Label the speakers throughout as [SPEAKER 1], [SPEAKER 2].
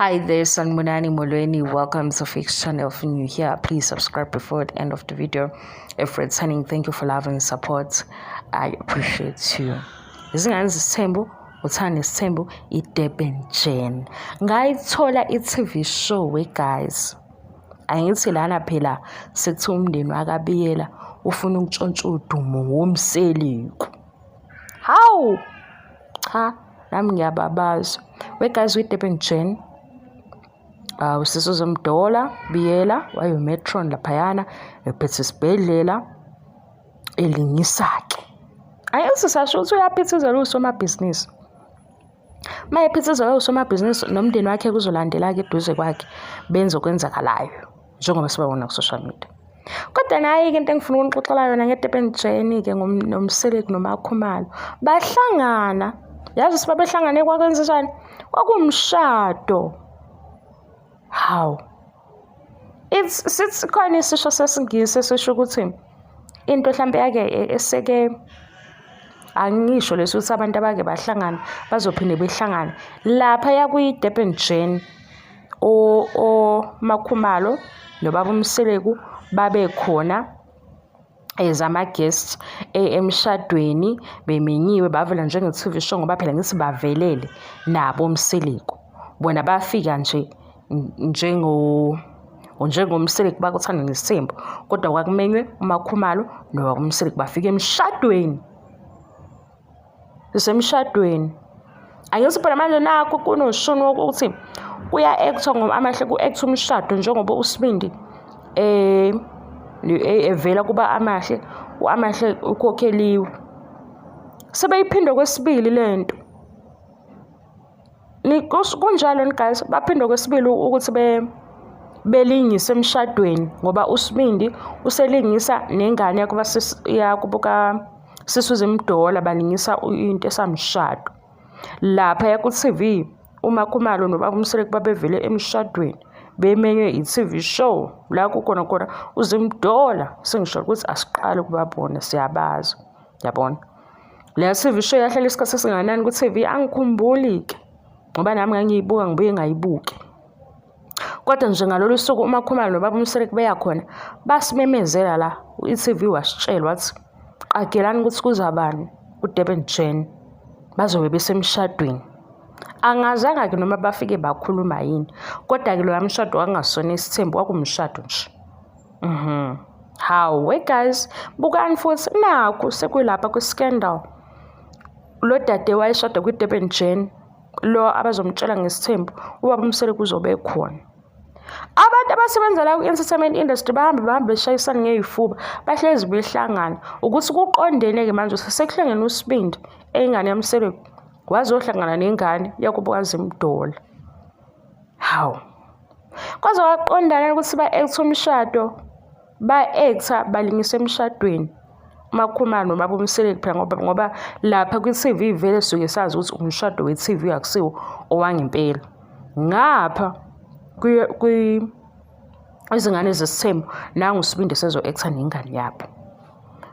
[SPEAKER 1] Hi there, Sanmunani Molweni. Welcome to Fix Channel. If you're new here, please subscribe before the end of the video. If returning, thank you for love and support. I appreciate you. Izingane zisithembu, uthanda isithembu, iDurban Gen. Ngayithola i-TV show guys. Angithi lana phela sethi umndeni wakabiyela ufuna ukutshontsha udumo womseliku. Hawu! Cha, nami ngiyababaza. Guys, iDurban Gen. Usisizo Mdola Biyela wayemetron laphayana ephethe isibhedlela elingisake. Ayenze sasho ukuthi uyaphithizela usomabhizinisi. Mayephithizela usomabhizinisi nomndeni wakhe kuzolandela ke eduze kwakhe benze okwenzakalayo njengoba sibabona ku social media. Kodwa nayi into engifuna ukunixoxela yona ngeDurban Gen ke nomseleku noMakhumalo bahlangana. Yazi sibabehlangane kwakwenzisana kwakumshado. How? It's khona isisho sesingisi esisho ukuthi into mhlambe yake eseke angisho leso ukuthi abantu abake bahlangana bazophinde behlangana lapha yakuyiDurban Gen Makhumalo nobaba uMseleku babe khona ezama guests emshadweni bemenyiwe bavela njenge TV show ngoba phela ngithi bavelele nabo uMseleku bona bafika nje njengomseleku bakuthanda ngesimbo kodwa kwakumenywe uMakhumalo noma uMseleku bafika emshadweni semshadweni angithi phela manje nakho kunoshuni ukuthi uya actor ngoba amahle ku act umshado njengoba uSibindi evela kuba amahle uamahle ukhokheliwe sebeyiphindwa kwesibili lento kunjalo guys baphindwa kwesibili ukuthi belingise emshadweni ngoba uSibindi uselingisa nengane yakubuka Sisuze Mdola balingisa into esamshado lapha yaku TV uMakhumalo nobaba uMseleku babevele emshadweni bemenywe iTV show la kukhona uZimdola sengisho ukuthi asiqale kubabona siyabaza yabona le TV show yahlala isikhathi esinganani ku TV angikhumbuli ke ngoba nami ngangiyibuka ngibuye ngayibuki kodwa nje ngalolu suku uMakhumalo nobaba uMseleku beyakhona basimemezela la iTV wasitshela wathi qagelani ukuthi kuzabani kuDurban Gen bazobe besemshadweni angazanga ke noma bafike bakhuluma yini kodwa ke lo yamshado wangasona isithembu kwakumshado nje How guys bukani futhi nakho sekulapha kwiscandal lo dade wayeshada kuDurban Gen lo abazomtshela ngesithembu ubaba uMseleku uzobe khona abantu abasebenza la ku-entertainment industry bahamba beshayisana ngeyifuba bahlezi behlangana ukuthi kuqondene ke manje sekuhlangene uSibindi engane yaMseleku wazohlangana nengane yakubuka Zimdola. How? Kwaze waqondana ukuthi ba-act umshado ba-actor balingisa emshadweni Makhumalo nobaba uMseleku phela ngoba lapha kwi-TV vele suke sazi ukuthi umshado we-TV akusiwo owangempela ngapha izingane zesithembu nangu uSibindi sezo-actor nengane yabo.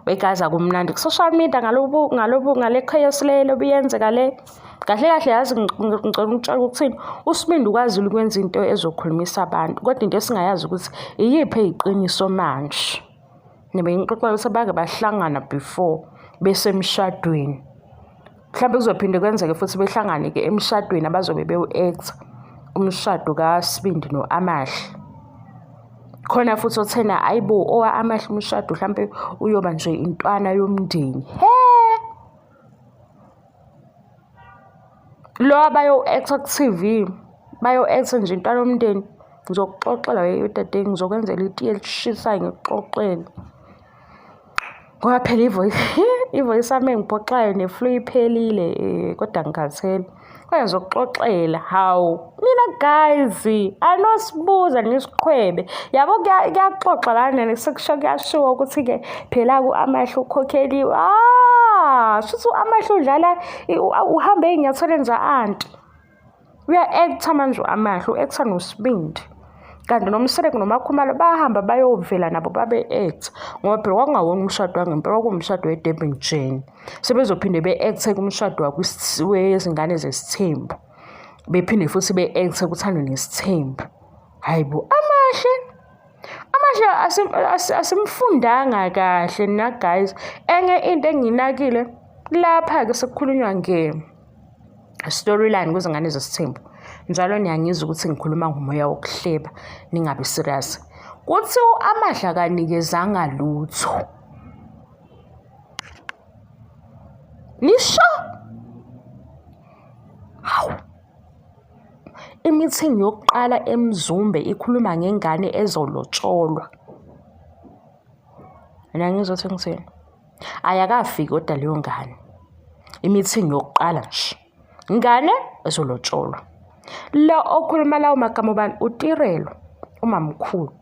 [SPEAKER 1] Guys akumnandi ku social media ngale chaos lelo biyenzeka le kahle yazi ngicela ukutshela ukuthini uSibindi ukwazile ukwenza into ezokhulumisa abantu kodwa into esingayazi ukuthi iyiphi eyiqiniso manje nebe ngixoxela ukuthi bake bahlangana before besemshadweni mhlawumbe kuzophinde kwenzeke futhi behlangane ke emshadweni abazobe bewu-act umshado kaSibindi noAmahle khona futhi othena ayibo owa Amahle umshado mhlawumbe uyoba nje intwana yomndeni lo abayo-act ku TV bayo-act nje intwana yomndeni ngizokuxoxela wedade ngizokwenzela itiye elishisayo ngikuxoxele ngoba phela ivoice yami engiphoxayo neflu iphelile kodwa ngikhathele kodwa ngizokuxoxela hawu mina guys anosibuza nisiqhwebe yabo kuyaxoxa lana sekusho kuyashiwo ukuthi ke phela ku-Amahle ukhokheliwe futhi uAmahle udlala uhamba ey'nyathelweni za-anti uya-actor manje uAmahle u-actor noSibindi kanti noMseleku noMakhumalo bahamba bayovela nabo babe-act ngoba phela kwakungawona umshado wangempela kwakuwumshado weDurban Gen sebezophinde be-act kumshado wezingane zesithembu bephinde futhi be-act kuthandwe nesithembu. Hayibo, Amahle asimfundanga kahle na guys. Enye into engiyinakile lapha-ke sekukhulunywa storyline kwezingane zesithembu. Njalo niyangizwa ukuthi ngikhuluma ngomoya wokuhleba, ningabi serious. Kuthi Amahle akanikezanga lutho. Nisho? Hawu. I-meeting yokuqala eMzumbe ikhuluma ngengane ezolotsholwa. Niyangizwa ukuthi ngithini? Ayakafiki kodwa leyo ngane. I-meeting yokuqala nje. Ingane ezolotsholwa. Lo okhuluma lawo magama ubani? uTirelo, umamkhulu.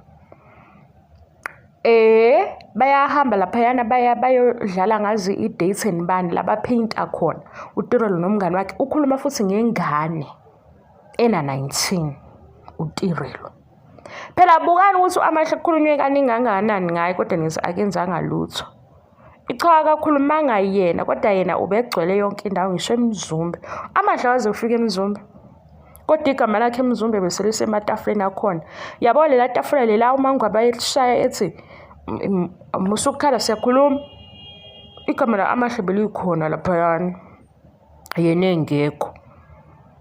[SPEAKER 1] Bayahamba laphayana bayodlala ngazi i-date and bani laba painter khona. uTirelo nomngane wakhe ukhuluma futhi ngengane ena 19 uTirelo. Phela bukani ukuthi Amahle kukhulunywe kaningangani ngaye kodwa ngithi akenzanga lutho. Icha kakhulu mangayena kodwa yena ubegcwele yonke indawo ngisho eMzumbe. Amahle waze ufike eMzumbe. Kodwa igama lakhe eMzumbe beselisematafuleni akhona. Yabo lela tafula lela uMangu abayishaya ethi musukhala siyakhuluma. Igama la Amahle belikhona laphayana. Yena engekho.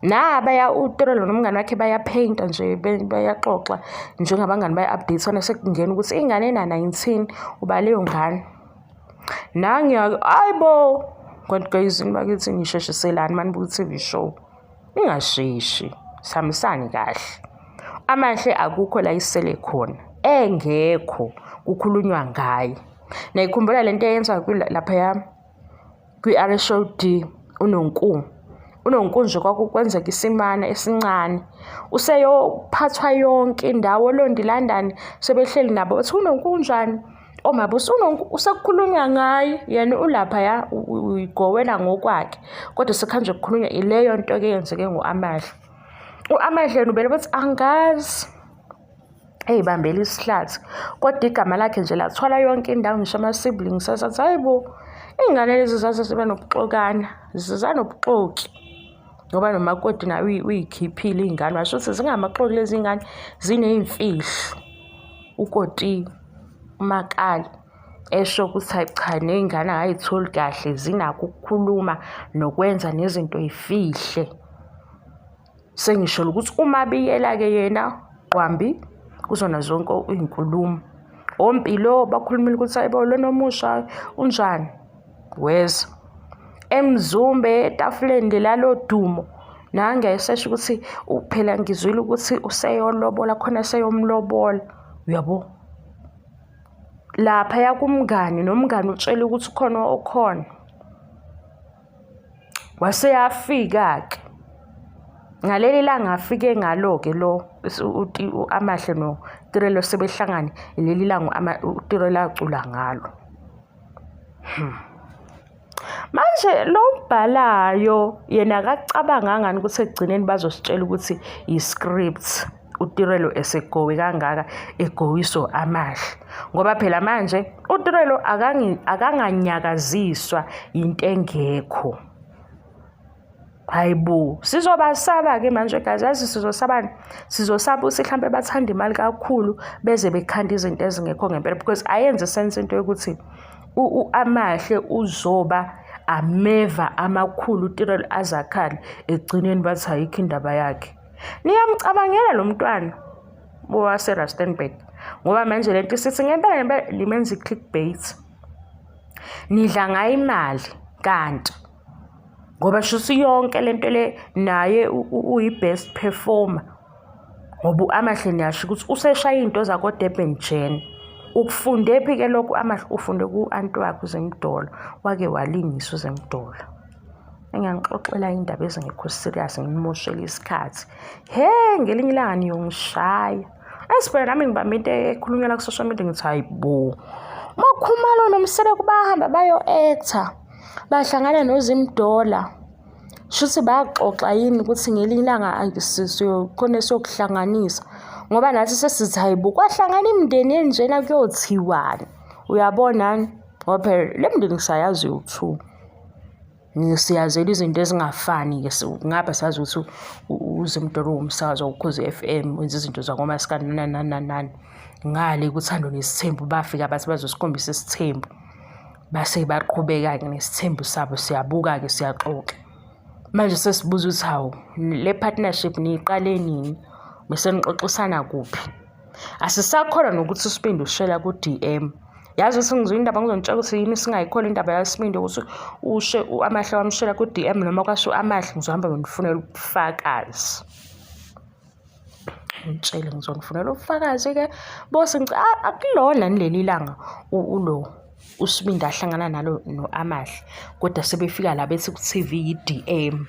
[SPEAKER 1] Baya uTirelo nomngane wakhe bayapainta nje bayaxoxa njengabangani baya-update sekungena ukuthi ingane ena 19 uba leyo ngane. Hayibo, kanti guys bakithi ngisheshiselani manibuka i-TV show. Ningasheshi, sihambisani kahle. Amahle akukho la isele khona. Engekho kukhulunywa ngaye. Nayikhumbula lento eyenza lapha kwi-RSOD uNonku nje kwakukwenzeka isimana esincane. Useyophathwa yonke indawo Londilandani sebehleli nabo bathi uNonku unjani? Omabusi uNonku usekukhulunywa ngaye yena ulapha uyigowela ngokwakhe. Kodwa sekanje kukhulunywa ileyo nto ke yenzeke ngoAmahle. uAmahle yena ubele bathi angazi. Eyibambela isihlathi. Kodwa igama lakhe nje lathwala yonke indawo ngisho ama-siblings asathi hayibo ingane lezi zaze zibe nobuxokana, zizanobuxoki. Ngoba nomakoti nawe uyikhiphile ingane washo ukuthi zingamaxoki lezi ingane zineyimfihlo. Ukoti uMakali esho ukuthi hayi cha nezingane ayitholi kahle zinakho ukukhuluma nokwenza nezinto ezifihle. Sengisho ukuthi uma biyela ke yena Qwambi kuzona zonke izinkulumo. Ompilo bakhulumile ukuthi hayibo lo nomusha unjani? Weza eMzumbe etafuleni lalo dumo nangesesho ukuthi uphela ngizwile ukuthi useyolobola khona seyomlobola. Uyabo lapha yakumngani nomngani utshela ukuthi khona okhona waseyafika ke ngaleli langa afike ngalo ke lo uAmahle noTirelo sebehlangana leli langa uTirelo acula ngalo. Manje lo mbhalayo yena akacabanga ngani ukuthi egcineni bazositshela ukuthi i-script uTirelo esegowe kangaka egowiso Amahle. Ngoba phela manje uTirelo akanganyakaziswa into engekho. Hayibo sizobasaba ke manje guys, yazi sizosabani? Sizosaba ukuthi mhlambe bathanda imali kakhulu beze bekhanda izinto ezingekho ngempela because ayenze sense into yokuthi uAmahle uzoba ameva amakhulu uTirelo azakhali egcineni bathi ayikho indaba yakhe. Niyamcabangela lo mntwana waseRustenburg ngoba manje lento sithi ngempela limenza i-clickbait. Nidla ngayo imali kanti ngoba shuthi yonke lento le naye uyi-best performer. Ngoba uAmahle niyasho ukuthi useshaya into zakho Durban Jen. Ukufunde phi ke lokhu Amahle ufunde ku-anti wakhe uZemdolo wake walingisa uZemdolo. Engiyangixoxela indaba ezingekho serious ngimoshela isikhathi. Ngelinye ilanga niyongishaya. Asiphela nami ngibambe into ekhulunywa la ku-social media ngithi hayibo. Makhumalo nomsebe kubahamba bayo-actor. Bahlangana noZimdola. Shuthi bayaxoxa yini ukuthi ngelinye ilanga khona sokuhlanganisa. Ngoba nathi sesithi hayibo kwahlangana imindeni enjena kuyothiwani. Uyabona ngoba le mindeni sayazi u2. Siyazela izinto ezingafani-ke ngapha sazi ukuthi uZimdoro womsakazo Ukhozi FM wenza izinto zakomaskandi nani. Ngale kuthando nesithembu bafika bathi bazosikhombisa isithembu. Base baqhubeka-ke nesithembu sabo siyabuka-ke siyaxoxa. Manje sesibuza ukuthi hawu le partnership niyiqale nini? Bese nixoxisana kuphi? Asisakhona nokuthi uSibindi ushela ku-DM. Yazi ukuthi ngizwe indaba ngizonitshela ukuthi yini singayikhola indaba yaSibindi ukuthi Amahle wamshela ku-DM noma kwasho Amahle ngizohamba nginifunela ubufakazi. Ngitshele ngizonifunela ubufakazi-ke bose akulona nileli langa uSibindi ahlangana nalo no-Amahle kodwa sebefika la bethi ku-TV yi-DM.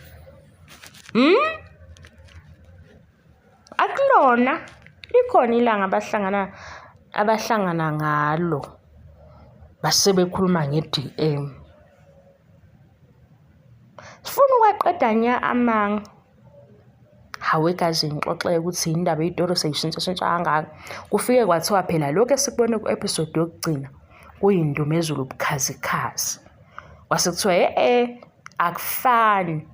[SPEAKER 1] Akulona likhona ilanga abahlangana ngalo base bekhuluma nge-DM. Sifuna ukwaqeda nya amanga. Hawe gazi ngixoxeke ukuthi indaba yeToro seyishintsha kangaka. Kufike kwathiwa phela lokho esikubone ku-episode yokugcina kuyindumezulu ubukhazikhazi. Kwase kuthiwa akufani.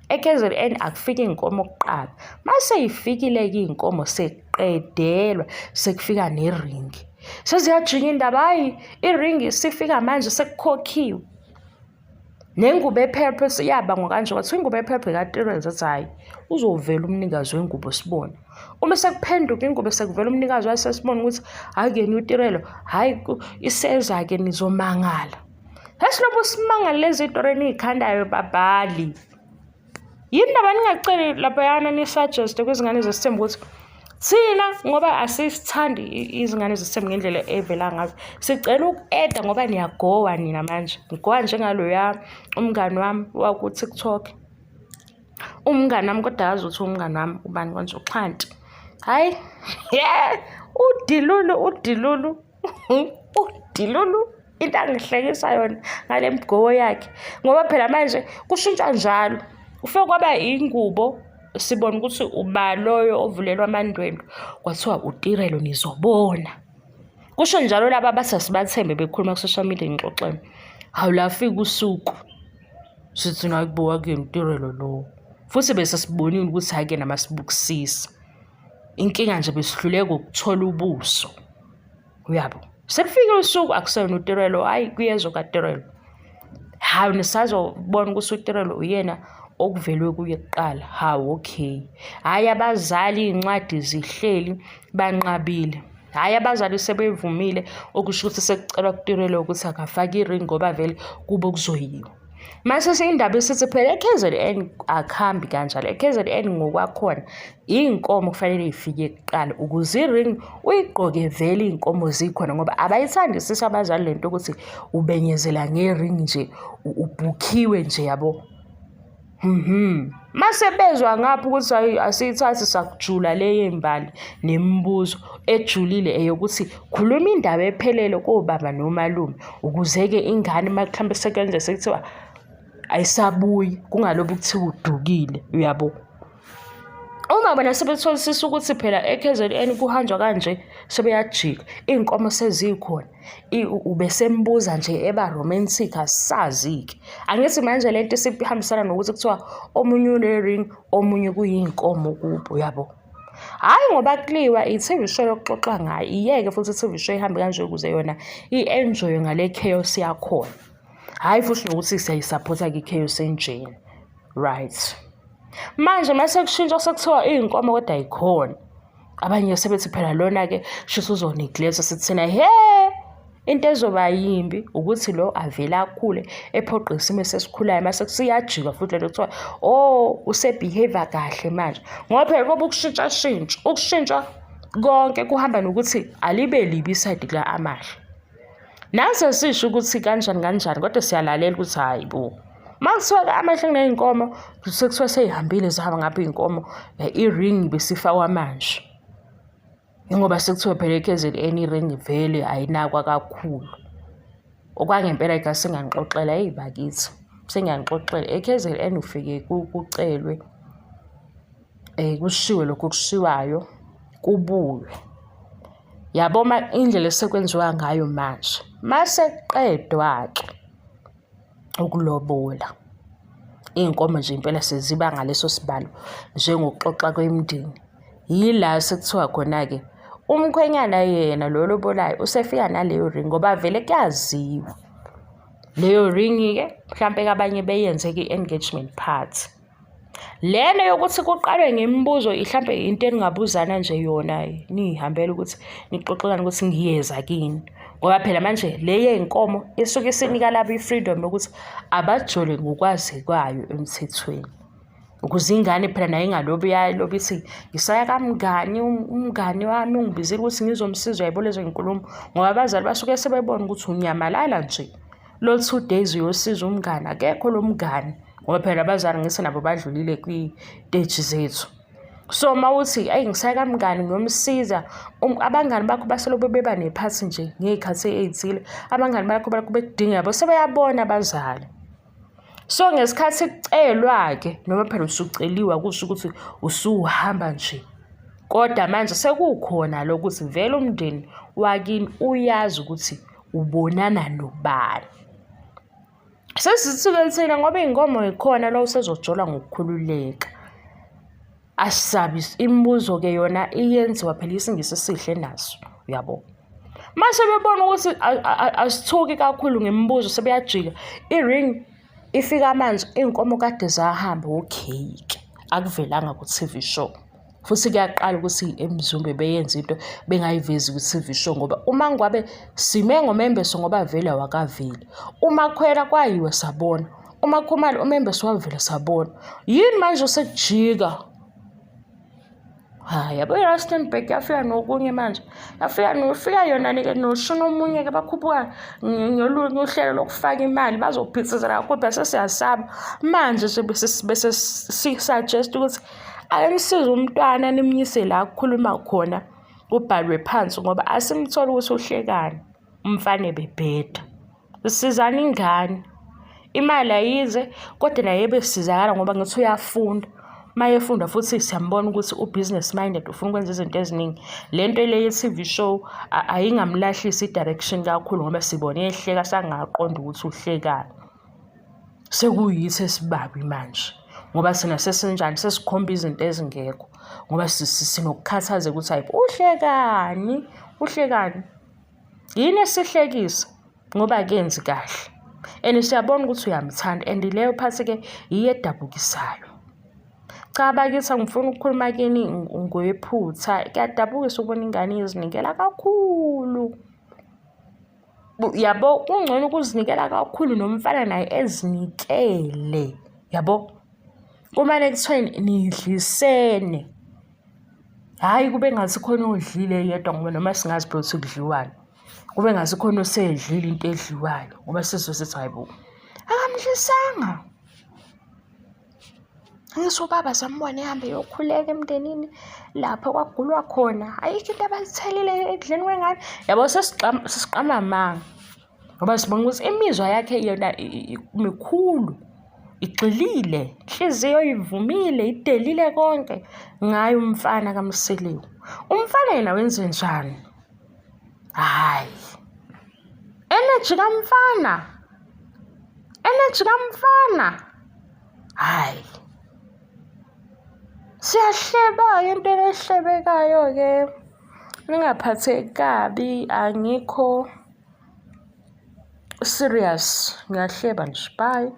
[SPEAKER 1] eKZN akufika inkomo kuqala. Mase ifikile-ke inkomo seqedelwa sekufika neringi. Seziyajinga indaba hayi iringi sifika manje sekukhokhiwe. Nengubo ephephe yabangwa kanje kwathiwa ingubo ephephe kaTirel zathi hayi uzovela umnikazi wengubo sibone. Uma sekuphenduka ingubo sekuvela umnikazi wasesibona ukuthi hayi ke uTirel hayi iseza ke nizomangala. Hesilobo simangala lezi itori enizikhandayo babhali. Yini ndaba ningaceli lapha yana ni suggest kwizingane zesithembu ukuthi thina ngoba asisithandi izingane zesithembu ngendlela evela ngazo. Sicela uku-eda ngoba niyagowa nina manje. Ngigowa njengaloya umngani wami waku TikTok. Umngani wami kodwa yazi ukuthi umngani wami ubani konje uXhanti. Hayi udilulu into angihlekisa yona ngale mgowo yakhe ngoba phela manje kushintsha njalo. Ufike kwaba ingubo sibona ukuthi ubaloyo ovulelwa amandwendwe kwathiwa uTirelo nizobona. Kusho njalo laba basasibathembe bekhuluma ku social media ngixoxene. Hawu lafika usuku sithi nakubuka ke uTirelo lo. Futhi bese sibonile ukuthi hake namasibukisisa. Inkinga nje besihluleka ukuthola ubuso. Uyabo. Sekufika usuku akusena uTirelo hayi kuyezwa kaTirelo. Hawu nisazobona ukuthi uTirelo uyena okuvelwe kuye kuqala. Hawu okay. Hayi abazali incwadi zihleli banqabile. Hayi abazali sebevumile okusho ukuthi sekucelwa kuTirelo ukuthi akafake iring ngoba vele kube kuzoyiwa. Mase sindaba esithi phela eKZN akhambi kanjalo. eKZN ngokwakhona inkomo kufanele ifike kuqala ukuze iring uyigqoke vele inkomo zikhona ngoba abayithandisisa abazali lento ukuthi ubenyezela ngering nje ubhukhiwe nje yabo. Mase bezwa ngapha ukuthi hayi asiyithathi sakujula leye imbali nemibuzo ejulile eyokuthi khuluma indaba ephelele kobaba nomalume ukuze ke ingane makhambe sekenze sekuthiwa ayisabuyi kungalobu kuthiwa udukile uyabo. Uma bona sebetholisisa ukuthi phela eKZN kuhanjwa kanje sebeyajika inkomo sezikhona ubesembuza nje eba romantic asazi-ke. Angithi manje lento sihambisana nokuthi kuthiwa omunye une-ring omunye kuyinkomo kubo yabo. Hayi ngoba kuliwa i-TV show yokuxoxa ngayo iyeke futhi i-TV show ihambe kanje ukuze yona i-enjoy ngale chaos yakhona. Hayi futhi nokuthi siyayisupporta-ke i-chaos enjeni. Right. Manje mase kushintsha sekuthiwa inkomo kodwa ayikhona. Abanye sebethi phela lona-ke shisa uzoneglect sithina into ezoba yimbi ukuthi lo avela akhule ephoqa isimo sesikhulayo mase kusiyajika futhi lento kuthiwa usebehavior kahle manje. Ngoba phela ngoba ukushintsha konke kuhamba nokuthi alibe libi iside la Amahle. Nase sisho ukuthi kanjani kodwa siyalalela ukuthi hayi bo. Makuthiwa Amahle kuneyinkomo sekuthiwa seyihambile zihamba ngapha inkomo iring besifakwa manje. Ngoba sekuthiwa phela eKZN iring vele ayinakwa kakhulu. Okwangempela igasi sengangixoxela bakithi. Sengiyangixoxela eKZN ufike kucelwe kushiwe lokho kushiwayo kubuye. Yabo indlela esekwenziwa ngayo manje. Mase qedwa ke ukulobola. iy'nkomo nje impela seziba ngaleso sibalo njengokuxoxa kwemindeni. Yila sekuthiwa khona-ke umkhwenyana yena lo olobolayo usefika naleyo ring ngoba vele kuyaziwa. Leyo ring-ke mhlampe abanye beyenze-ke i-engagement party. Lena yokuthi kuqalwe ngemibuzo mhlampe into eningabuzana nje yona niyihambela ukuthi nixoxelane ukuthi ngiyeza kini. Ngoba phela manje le yey'nkomo isuke isinika labo i-freedom yokuthi abajole ngokwazi kwayo emthethweni. Ukuze ingane phela nayo ingalobi yalobi ithi ngisaya kamngani umngani wami ungibizile ukuthi ngizomsiza yabo lezo y'nkulumo ngoba abazali basuke sebebona ukuthi unyamalala nje. Lo 2 days uyosiza umngane akekho lo mngane ngoba phela abazali ngise nabo badlulile kwi-stage zethu. So mawuthi ngisaya kamngani ngiyomsiza abangani bakho baselobe beba nephathi nje ngey'khathi ey'thile abangani bakho balokhu bekudinga yabo sebeyabona abazali. So ngesikhathi kucelwa-ke noma phela usuceliwe kusho ukuthi usuhamba nje. Kodwa manje sekukhona lokuthi vele umndeni wakini uyazi ukuthi ubonana nobani. Sesithuke thina ngoba iy'nkomo ikhona la usezojola ngokukhululeka. Asisabi imibuzo-ke yona iyenziwa phela isingisi esihle naso uyabo. Mase bebona ukuthi asithuki kakhulu ngemibuzo sebeyajika i-ring ifika manje iy'nkomo kade zahamba okay-ke akuvelanga ku-TV show. Futhi kuyaqala ukuthi eMzumbe beyenze into bengayivezi ku-TV show ngoba uma ngabe sime ngomembeso ngoba vele awakaveli. Uma khwela kwayiwe sabona. Uma khumalo umembeso wavela sabona. Yini manje usekujika? Yabo i-Rustenburg yafika nokunye manje. Yafika yona-ke noshuna omunye-ke bakhuphuka ngolunye uhlelo lokufaka imali bazophithizela kakhulu bese siyasaba. Manje nje bese si-suggest ukuthi ayimsize umntwana nimnyise la kukhuluma khona kubhalwe phansi ngoba asimthole ukuthi uhlekani umfana ebebheda. Sisizana ingane. Imali ayize kodwa naye besizakala ngoba ngithi uyafunda. Mayefunda futhi siyambona ukuthi u-business minded ufuna ukwenza izinto eziningi. Lento le ye-TV show ayingamlahlisi i-direction kakhulu ngoba sibone ehleka sangaqonda ukuthi uhlekani. Sekuyithi esibabi manje ngoba sina sesinjani sesikhomba izinto ezingekho ngoba sinokukhathaza ukuthi hayi uhlekani yini esihlekisa ngoba akenzi kahle and siyabona ukuthi uyamthanda and leyo phathi-ke iyedabukisayo. Cha bakithi angifuni ukukhuluma kini ngoyephutha kuyadabukisa ukubona ingane izinikela kakhulu. Yabo kungcono ukuzinikela kakhulu nomfana naye ezinikele yabo. Kumane kuthiwe nidlisene. Hayi kube ngathi khona odlile yedwa ngoba noma singazi phela ukuthi kudliwani. Kube ngathi khona osedlile into edliwayo ngoba sizosethi hayibo akamdlisanga. Ngisho ubaba sambone ehambe yokhuleka emndenini lapho kwagulwa khona. Ayikho into abalithelile ekudleni kwengane. Yabo sesiqama amanga ngoba sibona ukuthi imizwa yakhe yona mikhulu. Igxilile, inhliziyo ivumile, idelile konke ngayo umfana kaMsiliwe. Umfana yena wenze njani? Hayi. Energy kamfana. Hayi. Siyahleba into ehlebekayo-ke. Ningaphatheki kabi angikho serious. Ngiyahleba nje bye.